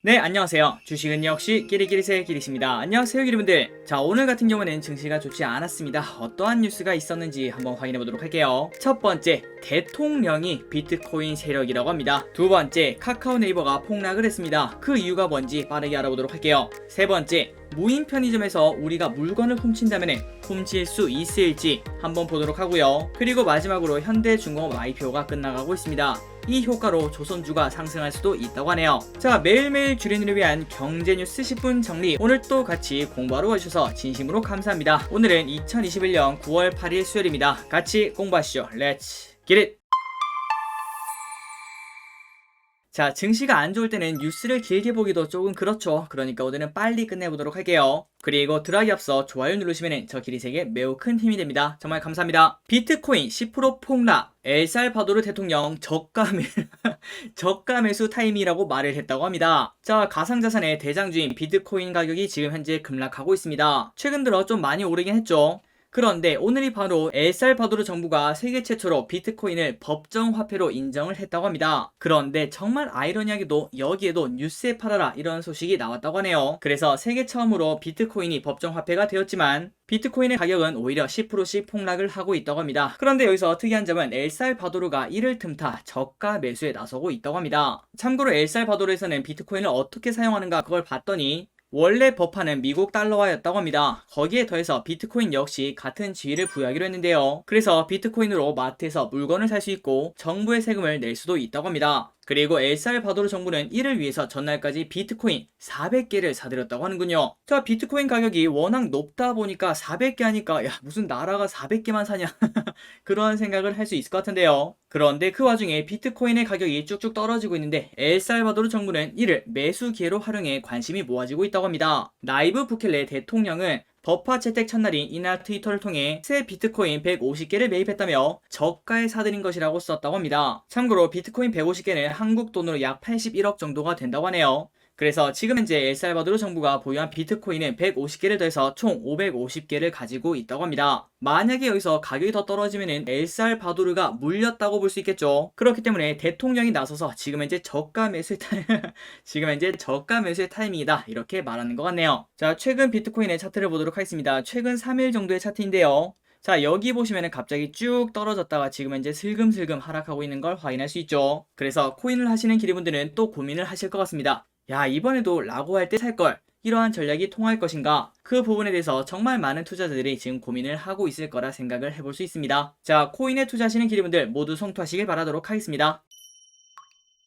네, 안녕하세요. 주식은 역시 끼리끼리새 끼리십니다. 안녕하세요, 여러분들. 자, 오늘 같은 경우는 증시가 좋지 않았습니다. 어떠한 뉴스가 있었는지 한번 확인해 보도록 할게요. 첫 번째, 대통령이 비트코인 세력이라고 합니다. 두 번째, 카카오 네이버가 폭락을 했습니다. 그 이유가 뭔지 빠르게 알아보도록 할게요. 세 번째, 무인 편의점에서 우리가 물건을 훔친다면 훔칠 수 있을지 한번 보도록 하고요. 그리고 마지막으로 현대중공업 IPO가 끝나가고 있습니다. 이 효과로 조선주가 상승할 수도 있다고 하네요. 자, 매일매일 주린이를 위한 경제뉴스 10분 정리, 오늘 또 같이 공부하러 와주셔서 진심으로 감사합니다. 오늘은 2021년 9월 8일 수요일입니다. 같이 공부하시죠. Let's get it! 자, 증시가 안 좋을 때는 뉴스를 길게 보기도 조금 그렇죠. 그러니까 오늘은 빨리 끝내보도록 할게요. 그리고 들어가기 앞서 좋아요 누르시면 저 기리세계 매우 큰 힘이 됩니다. 정말 감사합니다. 비트코인 10% 폭락, 엘살바도르 대통령 저가 매수 타임이라고 말을 했다고 합니다. 자, 가상자산의 대장주인 비트코인 가격이 지금 현재 급락하고 있습니다. 최근 들어 좀 많이 오르긴 했죠. 그런데 오늘이 바로 엘살바도르 정부가 세계 최초로 비트코인을 법정화폐로 인정을 했다고 합니다. 그런데 정말 아이러니하게도 여기에도 뉴스에 팔아라 이런 소식이 나왔다고 하네요. 그래서 세계 처음으로 비트코인이 법정화폐가 되었지만 비트코인의 가격은 오히려 10%씩 폭락을 하고 있다고 합니다. 그런데 여기서 특이한 점은 엘살바도르가 이를 틈타 저가 매수에 나서고 있다고 합니다. 참고로 엘살바도르에서는 비트코인을 어떻게 사용하는가 그걸 봤더니 원래 법화는 미국 달러화였다고 합니다. 거기에 더해서 비트코인 역시 같은 지위를 부여하기로 했는데요. 그래서 비트코인으로 마트에서 물건을 살 수 있고 정부의 세금을 낼 수도 있다고 합니다. 그리고 엘살바도르 정부는 이를 위해서 전날까지 비트코인 400개를 사들였다고 하는군요. 자, 비트코인 가격이 워낙 높다 보니까 400개 하니까 야, 무슨 나라가 400개만 사냐 그런 생각을 할 수 있을 것 같은데요. 그런데 그 와중에 비트코인의 가격이 쭉쭉 떨어지고 있는데 엘살바도르 정부는 이를 매수 기회로 활용해 관심이 모아지고 있다고 합니다. 나이브 부켈레 대통령은 법화 채택 첫날인 이날 트위터를 통해 새 비트코인 150개를 매입했다며 저가에 사들인 것이라고 썼다고 합니다. 참고로 비트코인 150개는 한국 돈으로 약 81억 정도가 된다고 하네요. 그래서 지금 현재 엘살바도르 정부가 보유한 비트코인은 150개를 더해서 총 550개를 가지고 있다고 합니다. 만약에 여기서 가격이 더 떨어지면 엘살바도르가 물렸다고 볼 수 있겠죠. 그렇기 때문에 대통령이 나서서 지금 현재 저가 매수의 타이밍이다 이렇게 말하는 것 같네요. 자, 최근 비트코인의 차트를 보도록 하겠습니다. 최근 3일 정도의 차트인데요. 자, 여기 보시면은 갑자기 쭉 떨어졌다가 지금 현재 슬금슬금 하락하고 있는 걸 확인할 수 있죠. 그래서 코인을 하시는 기리분들은 또 고민을 하실 것 같습니다. 야, 이번에도 라고 할 때 살걸, 이러한 전략이 통할 것인가, 그 부분에 대해서 정말 많은 투자자들이 지금 고민을 하고 있을 거라 생각을 해볼 수 있습니다. 자, 코인에 투자하시는 기리분들 모두 성투하시길 바라도록 하겠습니다.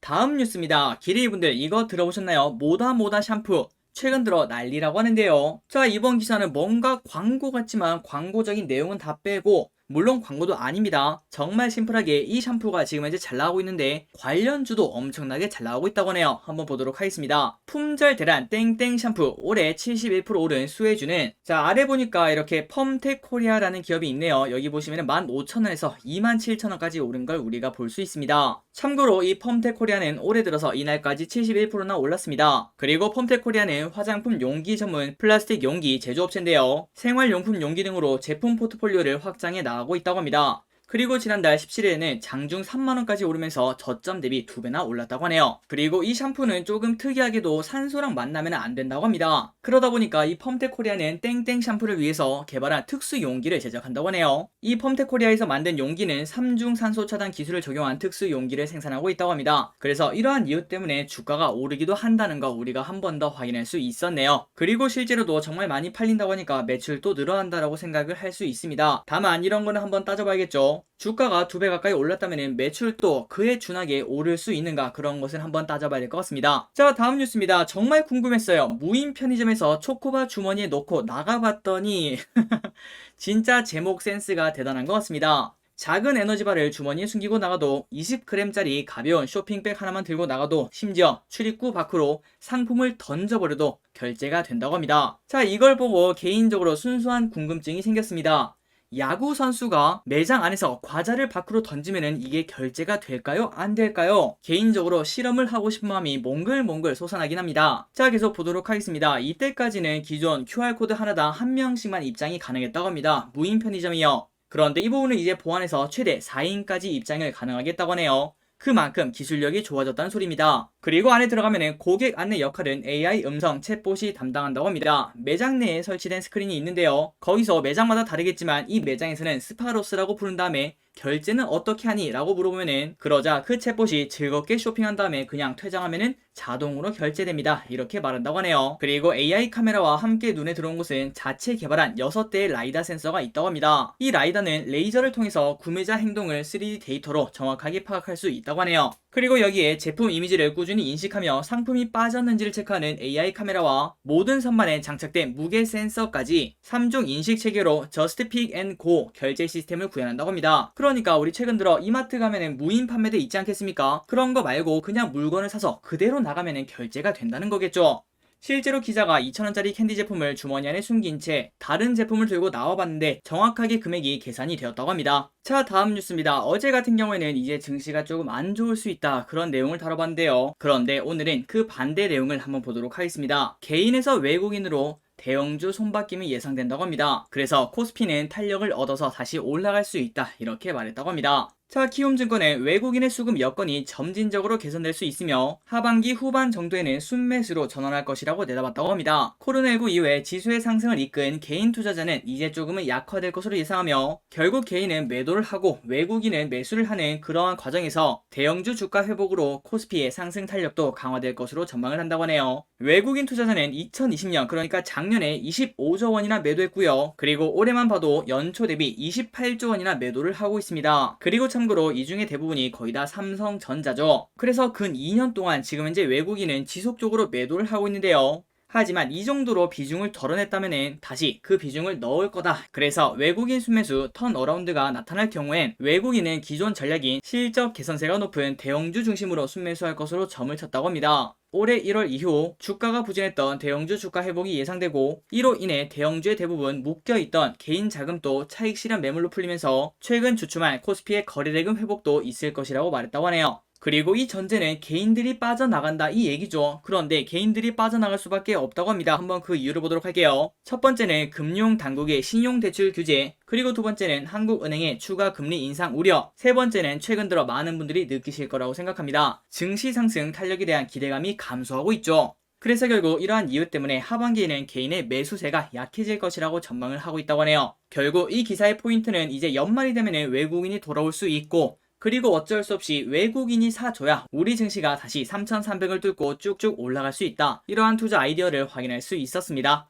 다음 뉴스입니다. 기리분들 이거 들어보셨나요? 뭐다 샴푸 최근 들어 난리라고 하는데요. 자, 이번 기사는 뭔가 광고 같지만 광고적인 내용은 다 빼고, 물론 광고도 아닙니다. 정말 심플하게 이 샴푸가 지금 현재 잘 나가고 있는데 관련주도 엄청나게 잘 나오고 있다고 하네요. 한번 보도록 하겠습니다. 품절 대란 땡땡 샴푸 올해 71% 오른 수혜주는, 자, 아래 보니까 이렇게 펌텍 코리아라는 기업이 있네요. 여기 보시면 15,000원에서 27,000원까지 오른 걸 우리가 볼 수 있습니다. 참고로 이 펌텍 코리아는 올해 들어서 이날까지 71%나 올랐습니다. 그리고 펌텍 코리아는 화장품 용기 전문 플라스틱 용기 제조업체인데요. 생활용품 용기 등으로 제품 포트폴리오를 확장해 나가고 있다고 합니다. 그리고 지난달 17일에는 장중 3만원까지 오르면서 저점 대비 2배나 올랐다고 하네요. 그리고 이 샴푸는 조금 특이하게도 산소랑 만나면 안 된다고 합니다. 그러다 보니까 이 펌텍 코리아는 땡땡 샴푸를 위해서 개발한 특수 용기를 제작한다고 하네요. 이 펌텍 코리아에서 만든 용기는 3중 산소 차단 기술을 적용한 특수 용기를 생산하고 있다고 합니다. 그래서 이러한 이유 때문에 주가가 오르기도 한다는 거 우리가 한 번 더 확인할 수 있었네요. 그리고 실제로도 정말 많이 팔린다고 하니까 매출도 늘어난다라고 생각을 할 수 있습니다. 다만 이런 거는 한번 따져봐야겠죠. 주가가 2배 가까이 올랐다면 매출도 그에 준하게 오를 수 있는가, 그런 것을 한번 따져봐야 될 것 같습니다. 자, 다음 뉴스입니다. 정말 궁금했어요. 무인 편의점에서 초코바 주머니에 넣고 나가봤더니 진짜 제목 센스가 대단한 것 같습니다. 작은 에너지바를 주머니에 숨기고 나가도, 20g짜리 가벼운 쇼핑백 하나만 들고 나가도, 심지어 출입구 밖으로 상품을 던져버려도 결제가 된다고 합니다. 자, 이걸 보고 개인적으로 순수한 궁금증이 생겼습니다. 야구 선수가 매장 안에서 과자를 밖으로 던지면은 이게 결제가 될까요? 안 될까요? 개인적으로 실험을 하고 싶은 마음이 몽글몽글 솟아나긴 합니다. 자, 계속 보도록 하겠습니다. 이때까지는 기존 QR코드 하나당 한 명씩만 입장이 가능했다고 합니다. 무인 편의점이요. 그런데 이 부분을 이제 보완해서 최대 4인까지 입장을 가능하게 했다고 하네요. 그만큼 기술력이 좋아졌다는 소리입니다. 그리고 안에 들어가면은 고객 안내 역할은 AI 음성 챗봇이 담당한다고 합니다. 매장 내에 설치된 스크린이 있는데요. 거기서 매장마다 다르겠지만 이 매장에서는 스파로스라고 부른 다음에 결제는 어떻게 하니? 라고 물어보면은 그러자 그 챗봇이 즐겁게 쇼핑한 다음에 그냥 퇴장하면은 자동으로 결제됩니다. 이렇게 말한다고 하네요. 그리고 AI 카메라와 함께 눈에 들어온 곳은 자체 개발한 6대의 라이다 센서가 있다고 합니다. 이 라이다는 레이저를 통해서 구매자 행동을 3D 데이터로 정확하게 파악할 수 있다고 하네요. 그리고 여기에 제품 이미지를 꾸준히 인식하며 상품이 빠졌는지를 체크하는 AI 카메라와 모든 선반에 장착된 무게 센서까지 3중 인식 체계로 Just Pick and Go 결제 시스템을 구현한다고 합니다. 그러니까 우리 최근 들어 이마트 가면은 무인 판매대 있지 않겠습니까? 그런 거 말고 그냥 물건을 사서 그대로 나가면은 결제가 된다는 거겠죠. 실제로 기자가 2,000원짜리 캔디 제품을 주머니 안에 숨긴 채 다른 제품을 들고 나와봤는데 정확하게 금액이 계산이 되었다고 합니다. 자, 다음 뉴스입니다. 어제 같은 경우에는 이제 증시가 조금 안 좋을 수 있다, 그런 내용을 다뤄봤는데요. 그런데 오늘은 그 반대 내용을 한번 보도록 하겠습니다. 개인에서 외국인으로 대형주 손바뀜이 예상된다고 합니다. 그래서 코스피는 탄력을 얻어서 다시 올라갈 수 있다, 이렇게 말했다고 합니다. 자, 키움증권의 외국인의 수급 여건이 점진적으로 개선될 수 있으며 하반기 후반 정도에는 순매수로 전환할 것이라고 내다봤다고 합니다. 코로나19 이후에 지수의 상승을 이끈 개인 투자자는 이제 조금은 약화될 것으로 예상하며 결국 개인은 매도를 하고 외국인은 매수를 하는 그러한 과정에서 대형주 주가 회복으로 코스피의 상승 탄력도 강화될 것으로 전망을 한다고 하네요. 외국인 투자자는 2020년, 그러니까 작년에 25조 원이나 매도했고요. 그리고 올해만 봐도 연초 대비 28조 원이나 매도를 하고 있습니다. 그리고 참고로 이 중에 대부분이 거의 다 삼성전자죠. 그래서 근 2년 동안 지금 현재 외국인은 지속적으로 매도를 하고 있는데요. 하지만 이 정도로 비중을 덜어냈다면 다시 그 비중을 넣을 거다. 그래서 외국인 순매수 턴어라운드가 나타날 경우엔 외국인은 기존 전략인 실적 개선세가 높은 대형주 중심으로 순매수할 것으로 점을 쳤다고 합니다. 올해 1월 이후 주가가 부진했던 대형주 주가 회복이 예상되고 이로 인해 대형주의 대부분 묶여있던 개인 자금도 차익 실현 매물로 풀리면서 최근 주춤할 코스피의 거래대금 회복도 있을 것이라고 말했다고 하네요. 그리고 이 전제는 개인들이 빠져나간다, 이 얘기죠. 그런데 개인들이 빠져나갈 수밖에 없다고 합니다. 한번 그 이유를 보도록 할게요. 첫 번째는 금융당국의 신용대출 규제, 그리고 두 번째는 한국은행의 추가 금리 인상 우려, 세 번째는 최근 들어 많은 분들이 느끼실 거라고 생각합니다. 증시 상승 탄력에 대한 기대감이 감소하고 있죠. 그래서 결국 이러한 이유 때문에 하반기에는 개인의 매수세가 약해질 것이라고 전망을 하고 있다고 하네요. 결국 이 기사의 포인트는 이제 연말이 되면 외국인이 돌아올 수 있고, 그리고 어쩔 수 없이 외국인이 사줘야 우리 증시가 다시 3,300을 뚫고 쭉쭉 올라갈 수 있다, 이러한 투자 아이디어를 확인할 수 있었습니다.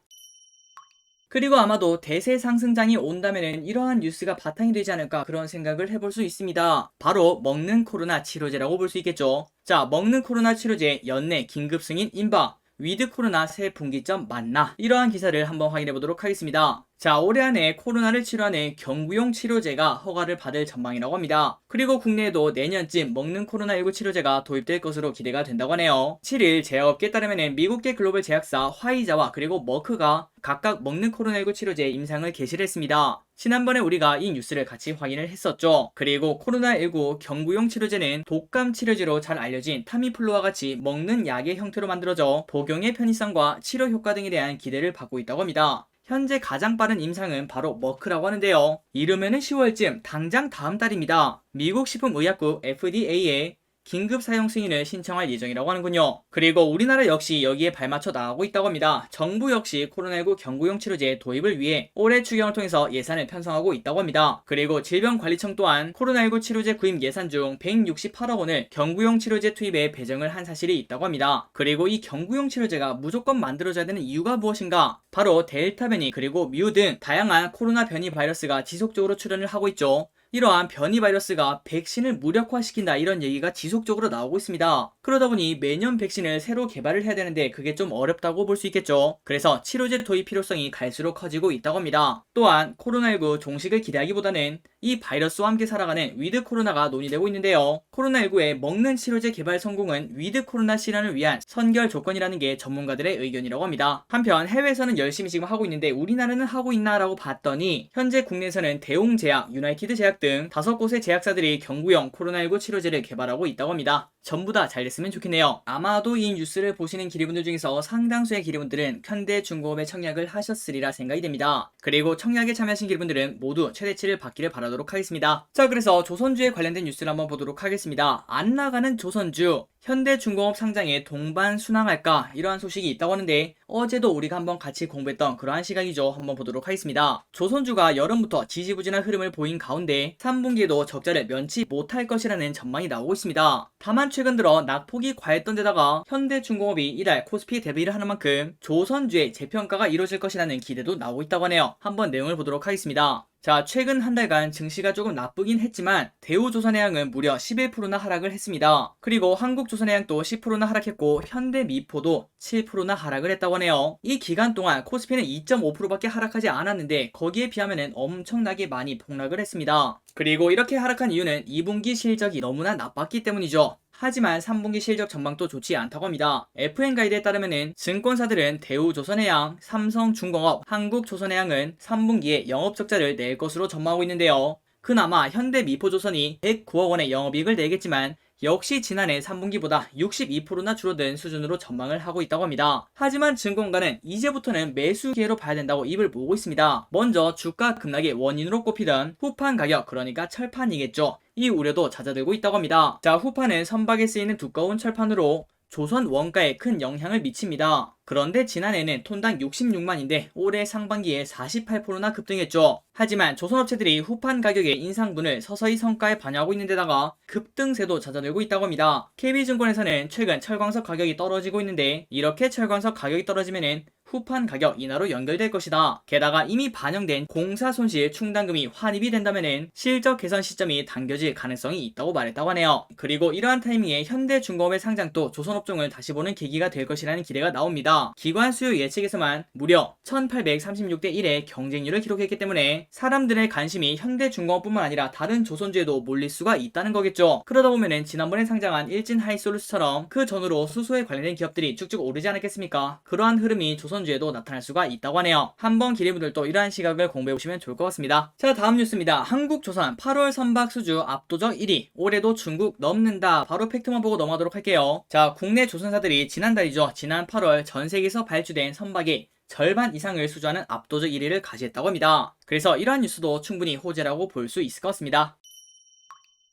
그리고 아마도 대세 상승장이 온다면 이러한 뉴스가 바탕이 되지 않을까, 그런 생각을 해볼 수 있습니다. 바로 먹는 코로나 치료제라고 볼 수 있겠죠. 자, 먹는 코로나 치료제 연내 긴급 승인 임박, 위드 코로나 새 분기점 만나, 이러한 기사를 한번 확인해 보도록 하겠습니다. 자, 올해 안에 코로나를 치료하는 경구용 치료제가 허가를 받을 전망이라고 합니다. 그리고 국내에도 내년쯤 먹는 코로나19 치료제가 도입될 것으로 기대가 된다고 하네요. 7일 제약업계에 따르면 미국계 글로벌 제약사 화이자와 그리고 머크가 각각 먹는 코로나19 치료제 임상을 개시를 했습니다. 지난번에 우리가 이 뉴스를 같이 확인을 했었죠. 그리고 코로나19 경구용 치료제는 독감 치료제로 잘 알려진 타미플루와 같이 먹는 약의 형태로 만들어져 복용의 편의성과 치료 효과 등에 대한 기대를 받고 있다고 합니다. 현재 가장 빠른 임상은 바로 머크라고 하는데요. 이르면은 10월쯤, 당장 다음 달입니다. 미국 식품의약국 FDA에 긴급 사용 승인을 신청할 예정이라고 하는군요. 그리고 우리나라 역시 여기에 발맞춰 나가고 있다고 합니다. 정부 역시 코로나19 경구용 치료제 도입을 위해 올해 추경을 통해서 예산을 편성하고 있다고 합니다. 그리고 질병관리청 또한 코로나19 치료제 구입 예산 중 168억 원을 경구용 치료제 투입에 배정을 한 사실이 있다고 합니다. 그리고 이 경구용 치료제가 무조건 만들어져야 되는 이유가 무엇인가? 바로 델타 변이 그리고 뮤 등 다양한 코로나 변이 바이러스가 지속적으로 출현을 하고 있죠. 이러한 변이 바이러스가 백신을 무력화시킨다, 이런 얘기가 지속적으로 나오고 있습니다. 그러다 보니 매년 백신을 새로 개발을 해야 되는데 그게 좀 어렵다고 볼 수 있겠죠. 그래서 치료제 도입 필요성이 갈수록 커지고 있다고 합니다. 또한 코로나19 종식을 기대하기보다는 이 바이러스와 함께 살아가는 위드 코로나가 논의되고 있는데요. 코로나19의 먹는 치료제 개발 성공은 위드 코로나 실현을 위한 선결 조건이라는 게 전문가들의 의견이라고 합니다. 한편 해외에서는 열심히 지금 하고 있는데 우리나라는 하고 있나 라고 봤더니 현재 국내에서는 대웅제약, 유나이티드 제약 등 5곳의 제약사들이 경구용 코로나19 치료제를 개발하고 있다고 합니다. 전부 다 잘 됐으면 좋겠네요. 아마도 이 뉴스를 보시는 기리분들 중에서 상당수의 기리분들은 현대중공업에 청약을 하셨으리라 생각이 됩니다. 그리고 청약에 참여하신 기리분들은 모두 최대치를 받기를 바라도록 하겠습니다. 자, 그래서 조선주에 관련된 뉴스를 한번 보도록 하겠습니다. 안 나가는 조선주, 현대중공업 상장에 동반 순항할까 이러한 소식이 있다고 하는데 어제도 우리가 한번 같이 공부했던 그러한 시각이죠. 한번 보도록 하겠습니다. 조선주가 여름부터 지지부진한 흐름을 보인 가운데 3분기에도 적자를 면치 못할 것이라는 전망이 나오고 있습니다. 다만 최근 들어 낙폭이 과했던 데다가 현대중공업이 이달 코스피 대비를 하는 만큼 조선주의 재평가가 이루어질 것이라는 기대도 나오고 있다고 하네요. 한번 내용을 보도록 하겠습니다. 자, 최근 한 달간 증시가 조금 나쁘긴 했지만 대우조선해양은 무려 11%나 하락을 했습니다. 그리고 한국조선해양도 10%나 하락했고 현대미포도 7%나 하락을 했다고 하네요. 이 기간 동안 코스피는 2.5%밖에 하락하지 않았는데 거기에 비하면 엄청나게 많이 폭락을 했습니다. 그리고 이렇게 하락한 이유는 2분기 실적이 너무나 나빴기 때문이죠. 하지만 3분기 실적 전망도 좋지 않다고 합니다. FN 가이드에 따르면 증권사들은 대우조선해양, 삼성중공업, 한국조선해양은 3분기에 영업적자를 낼 것으로 전망하고 있는데요. 그나마 현대미포조선이 109억 원의 영업이익을 내겠지만 역시 지난해 3분기보다 62%나 줄어든 수준으로 전망을 하고 있다고 합니다. 하지만 증권가는 이제부터는 매수 기회로 봐야 된다고 입을 모으고 있습니다. 먼저 주가 급락의 원인으로 꼽히던 후판 가격, 그러니까 철판이겠죠. 이 우려도 잦아들고 있다고 합니다. 자, 후판은 선박에 쓰이는 두꺼운 철판으로 조선 원가에 큰 영향을 미칩니다. 그런데 지난해는 톤당 66만인데 올해 상반기에 48%나 급등했죠. 하지만 조선업체들이 후판 가격의 인상분을 서서히 성과에 반영하고 있는 데다가 급등세도 잦아들고 있다고 합니다. KB증권에서는 최근 철광석 가격이 떨어지고 있는데 이렇게 철광석 가격이 떨어지면은 후판 가격 인하로 연결될 것이다. 게다가 이미 반영된 공사 손실 충당금이 환입이 된다면은 실적 개선 시점이 당겨질 가능성이 있다고 말했다고 하네요. 그리고 이러한 타이밍에 현대중공업의 상장도 조선업종을 다시 보는 계기가 될 것이라는 기대가 나옵니다. 기관 수요 예측에서만 무려 1836대 1의 경쟁률을 기록했기 때문에 사람들의 관심이 현대중공업뿐만 아니라 다른 조선주에도 몰릴 수가 있다는 거겠죠. 그러다 보면은 지난번에 상장한 일진 하이솔루스처럼 그 전후로 수소에 관련된 기업들이 쭉쭉 오르지 않았겠습니까? 그러한 흐름이 조선주에도 나타날 수가 있다고 하네요. 한번 기대분들도 이러한 시각을 공부해보시면 좋을 것 같습니다. 자, 다음 뉴스입니다. 한국조선 8월 선박 수주 압도적 1위, 올해도 중국 넘는다. 바로 팩트만 보고 넘어가도록 할게요. 자, 국내 조선사들이 지난달이죠. 지난 8월 전 세계에서 발주된 선박의 절반 이상을 수주하는 압도적 1위를 가지했다고 합니다. 그래서 이러한 뉴스도 충분히 호재라고 볼 수 있을 것 같습니다.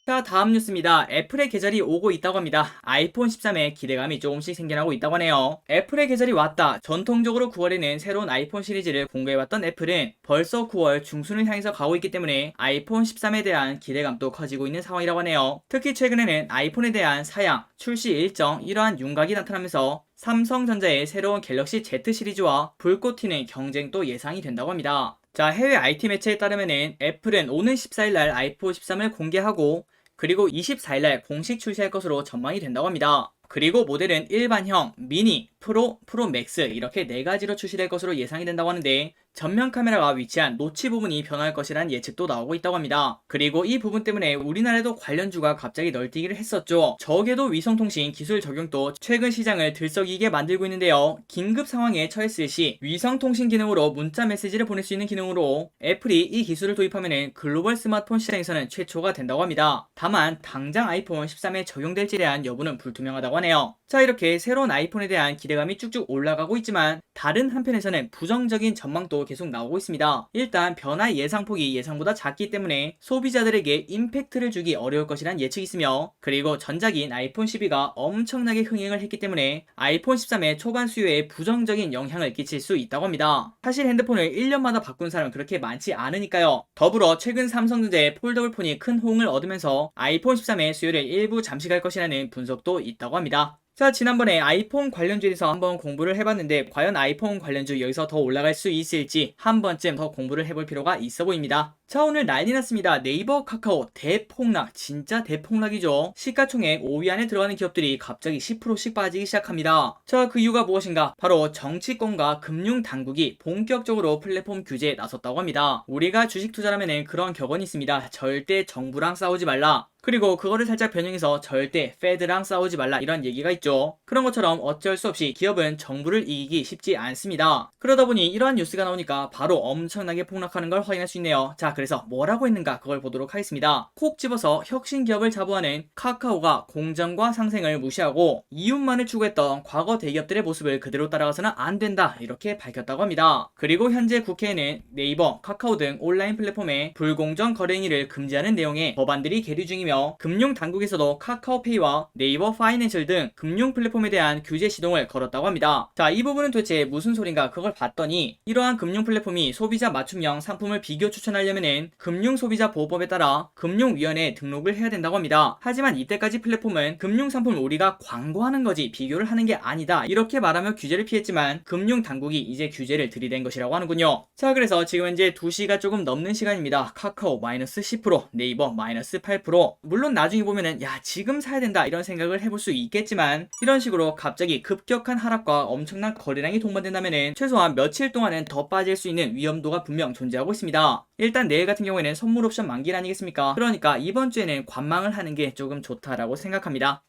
자, 다음 뉴스입니다. 애플의 계절이 오고 있다고 합니다. 아이폰 13에 기대감이 조금씩 생겨나고 있다고 하네요. 애플의 계절이 왔다. 전통적으로 9월에는 새로운 아이폰 시리즈를 공개해왔던 애플은 벌써 9월 중순을 향해서 가고 있기 때문에 아이폰 13에 대한 기대감도 커지고 있는 상황이라고 하네요. 특히 최근에는 아이폰에 대한 사양, 출시 일정, 이러한 윤곽이 나타나면서 삼성전자의 새로운 갤럭시 Z 시리즈와 불꽃 튀는 경쟁도 예상이 된다고 합니다. 자, 해외 IT 매체에 따르면 애플은 오는 14일날 아이폰 13을 공개하고 그리고 24일날 공식 출시할 것으로 전망이 된다고 합니다. 그리고 모델은 일반형, 미니, 프로, 프로맥스 이렇게 4가지로 출시될 것으로 예상이 된다고 하는데 전면 카메라가 위치한 노치 부분이 변화할 것이라는 예측도 나오고 있다고 합니다. 그리고 이 부분 때문에 우리나라에도 관련주가 갑자기 널뛰기를 했었죠. 적에도 위성통신 기술 적용도 최근 시장을 들썩이게 만들고 있는데요. 긴급 상황에 처했을 시 위성통신 기능으로 문자 메시지를 보낼 수 있는 기능으로 애플이 이 기술을 도입하면 글로벌 스마트폰 시장에서는 최초가 된다고 합니다. 다만 당장 아이폰 13에 적용될지에 대한 여부는 불투명하다고 하네요. 자, 이렇게 새로운 아이폰에 대한 기대감이 쭉쭉 올라가고 있지만 다른 한편에서는 부정적인 전망도 계속 나오고 있습니다. 일단 변화 예상폭이 예상보다 작기 때문에 소비자들에게 임팩트를 주기 어려울 것이란 예측이 있으며 그리고 전작인 아이폰 12가 엄청나게 흥행을 했기 때문에 아이폰 13의 초반 수요에 부정적인 영향을 끼칠 수 있다고 합니다. 사실 핸드폰을 1년마다 바꾼 사람은 그렇게 많지 않으니까요. 더불어 최근 삼성전자의 폴더블 폰이 큰 호응을 얻으면서 아이폰 13의 수요를 일부 잠식할 것이라는 분석도 있다고 합니다. 자, 지난번에 아이폰 관련주에 대해서 한번 공부를 해봤는데 과연 아이폰 관련주 여기서 더 올라갈 수 있을지 한 번쯤 더 공부를 해볼 필요가 있어 보입니다. 자, 오늘 난리 났습니다. 네이버, 카카오 대폭락, 진짜 대폭락이죠. 시가총액 5위 안에 들어가는 기업들이 갑자기 10%씩 빠지기 시작합니다. 자, 그 이유가 무엇인가? 바로 정치권과 금융당국이 본격적으로 플랫폼 규제에 나섰다고 합니다. 우리가 주식 투자라면 그런 격언이 있습니다. 절대 정부랑 싸우지 말라. 그리고 그거를 살짝 변형해서 절대 페드랑 싸우지 말라 이런 얘기가 있죠. 그런 것처럼 어쩔 수 없이 기업은 정부를 이기기 쉽지 않습니다. 그러다 보니 이러한 뉴스가 나오니까 바로 엄청나게 폭락하는 걸 확인할 수 있네요. 자, 그래서 뭐라고 했는가 그걸 보도록 하겠습니다. 콕 집어서 혁신 기업을 자부하는 카카오가 공정과 상생을 무시하고 이윤만을 추구했던 과거 대기업들의 모습을 그대로 따라가서는 안 된다 이렇게 밝혔다고 합니다. 그리고 현재 국회에는 네이버, 카카오 등 온라인 플랫폼의 불공정 거래 행위를 금지하는 내용의 법안들이 계류 중이며 금융 당국에서도 카카오페이와 네이버 파이낸셜 등 금융 플랫폼에 대한 규제 시동을 걸었다고 합니다. 자, 이 부분은 도대체 무슨 소린가 그걸 봤더니 이러한 금융 플랫폼이 소비자 맞춤형 상품을 비교 추천하려면은 금융소비자보호법에 따라 금융위원회에 등록을 해야 된다고 합니다. 하지만 이때까지 플랫폼은 금융상품을 우리가 광고하는 거지 비교를 하는 게 아니다 이렇게 말하며 규제를 피했지만 금융당국이 이제 규제를 들이댄 것이라고 하는군요. 자, 그래서 지금 현재 2시가 조금 넘는 시간입니다. 카카오 마이너스 10%, 네이버 마이너스 8%. 물론 나중에 보면은 야 지금 사야 된다 이런 생각을 해볼 수 있겠지만 이런 식으로 갑자기 급격한 하락과 엄청난 거래량이 동반된다면은 최소한 며칠 동안은 더 빠질 수 있는 위험도가 분명 존재하고 있습니다. 일단 내일 같은 경우에는 선물 옵션 만기일 아니겠습니까? 그러니까 이번 주에는 관망을 하는 게 조금 좋다라고 생각합니다.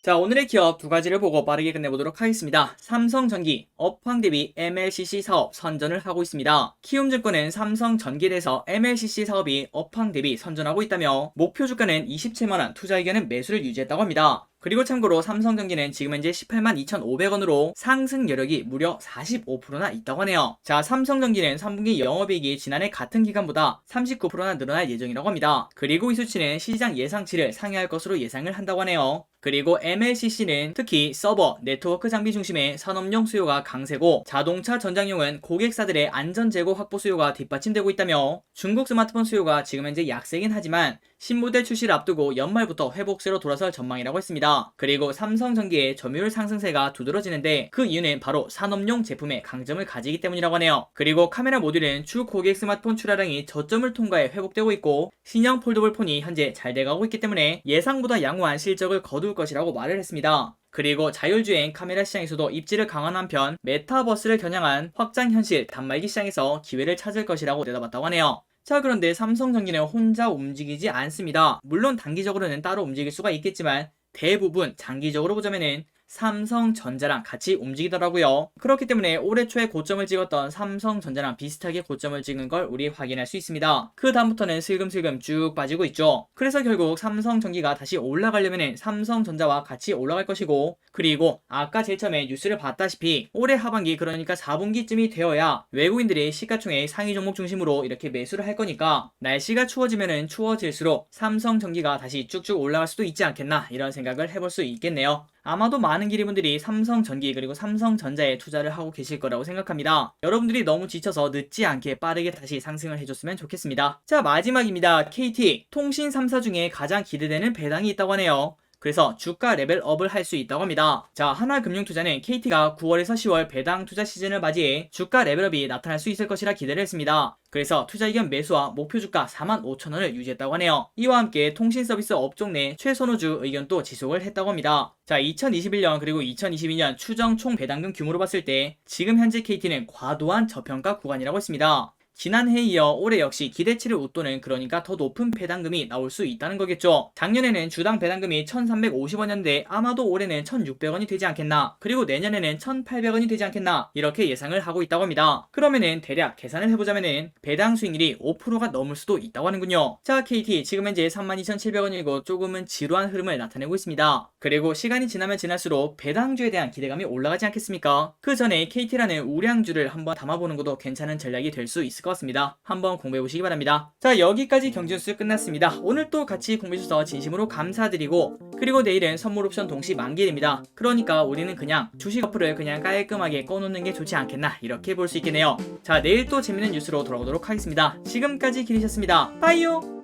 자, 오늘의 기업 두 가지를 보고 빠르게 끝내보도록 하겠습니다. 삼성전기, 업황 대비 MLCC 사업 선전을 하고 있습니다. 키움증권은 삼성전기에 대해서 MLCC 사업이 업황 대비 선전하고 있다며 목표 주가는 27만원, 투자 의견은 매수를 유지했다고 합니다. 그리고 참고로 삼성전기는 지금 현재 18만 2,500원으로 상승 여력이 무려 45%나 있다고 하네요. 자, 삼성전기는 3분기 영업이익이 지난해 같은 기간보다 39%나 늘어날 예정이라고 합니다. 그리고 이 수치는 시장 예상치를 상회할 것으로 예상을 한다고 하네요. 그리고 MLCC는 특히 서버, 네트워크 장비 중심의 산업용 수요가 강세고 자동차 전장용은 고객사들의 안전재고 확보 수요가 뒷받침되고 있다며 중국 스마트폰 수요가 지금 현재 약세긴 하지만 신모델 출시를 앞두고 연말부터 회복세로 돌아설 전망이라고 했습니다. 그리고 삼성전기의 점유율 상승세가 두드러지는데 그 이유는 바로 산업용 제품의 강점을 가지기 때문이라고 하네요. 그리고 카메라 모듈은 주 고객 스마트폰 출하량이 저점을 통과해 회복되고 있고 신형 폴더블 폰이 현재 잘 돼가고 있기 때문에 예상보다 양호한 실적을 거둘 것이라고 말을 했습니다. 그리고 자율주행 카메라 시장에서도 입지를 강화한 한편 메타버스를 겨냥한 확장현실 단말기 시장에서 기회를 찾을 것이라고 내다봤다고 하네요. 자, 그런데 삼성전기는 혼자 움직이지 않습니다. 물론 단기적으로는 따로 움직일 수가 있겠지만 대부분 장기적으로 보자면은 삼성전자랑 같이 움직이더라고요. 그렇기 때문에 올해 초에 고점을 찍었던 삼성전자랑 비슷하게 고점을 찍은 걸 우리 확인할 수 있습니다. 그 다음부터는 슬금슬금 쭉 빠지고 있죠. 그래서 결국 삼성전기가 다시 올라가려면 삼성전자와 같이 올라갈 것이고 그리고 아까 제일 처음에 뉴스를 봤다시피 올해 하반기 그러니까 4분기쯤이 되어야 외국인들이 시가총액 상위 종목 중심으로 이렇게 매수를 할 거니까 날씨가 추워지면은 추워질수록 삼성전기가 다시 쭉쭉 올라갈 수도 있지 않겠나 이런 생각을 해볼 수 있겠네요. 아마도 많은 기리분들이 삼성전기 그리고 삼성전자에 투자를 하고 계실 거라고 생각합니다. 여러분들이 너무 지쳐서 늦지 않게 빠르게 다시 상승을 해줬으면 좋겠습니다. 자, 마지막입니다. KT 통신 3사 중에 가장 기대되는 배당이 있다고 하네요. 그래서 주가 레벨업을 할 수 있다고 합니다. 자, 하나금융투자는 KT가 9월에서 10월 배당 투자 시즌을 맞이해 주가 레벨업이 나타날 수 있을 것이라 기대를 했습니다. 그래서 투자 의견 매수와 목표 주가 45,000원을 유지했다고 하네요. 이와 함께 통신 서비스 업종 내 최선호주 의견도 지속을 했다고 합니다. 자, 2021년 그리고 2022년 추정 총 배당금 규모로 봤을 때 지금 현재 KT는 과도한 저평가 구간이라고 했습니다. 지난해에 이어 올해 역시 기대치를 웃도는 그러니까 더 높은 배당금이 나올 수 있다는 거겠죠. 작년에는 주당 배당금이 1350원이었는데 아마도 올해는 1600원이 되지 않겠나, 그리고 내년에는 1800원이 되지 않겠나 이렇게 예상을 하고 있다고 합니다. 그러면은 대략 계산을 해보자면은 배당 수익률이 5%가 넘을 수도 있다고 하는군요. 자, KT 지금 현재 32,700원이고 조금은 지루한 흐름을 나타내고 있습니다. 그리고 시간이 지나면 지날수록 배당주에 대한 기대감이 올라가지 않겠습니까? 그 전에 KT라는 우량주를 한번 담아보는 것도 괜찮은 전략이 될 수 있을 것 같습니다. 한번 공부해보시기 바랍니다. 자, 여기까지 경제뉴스 끝났습니다. 오늘 또 같이 공부해주셔서 진심으로 감사드리고 그리고 내일은 선물 옵션 동시 만기일입니다. 그러니까 우리는 그냥 주식 어플을 그냥 깔끔하게 꺼놓는 게 좋지 않겠나 이렇게 볼 수 있겠네요. 자, 내일 또 재밌는 뉴스로 돌아오도록 하겠습니다. 지금까지 기리셨습니다. 빠이요.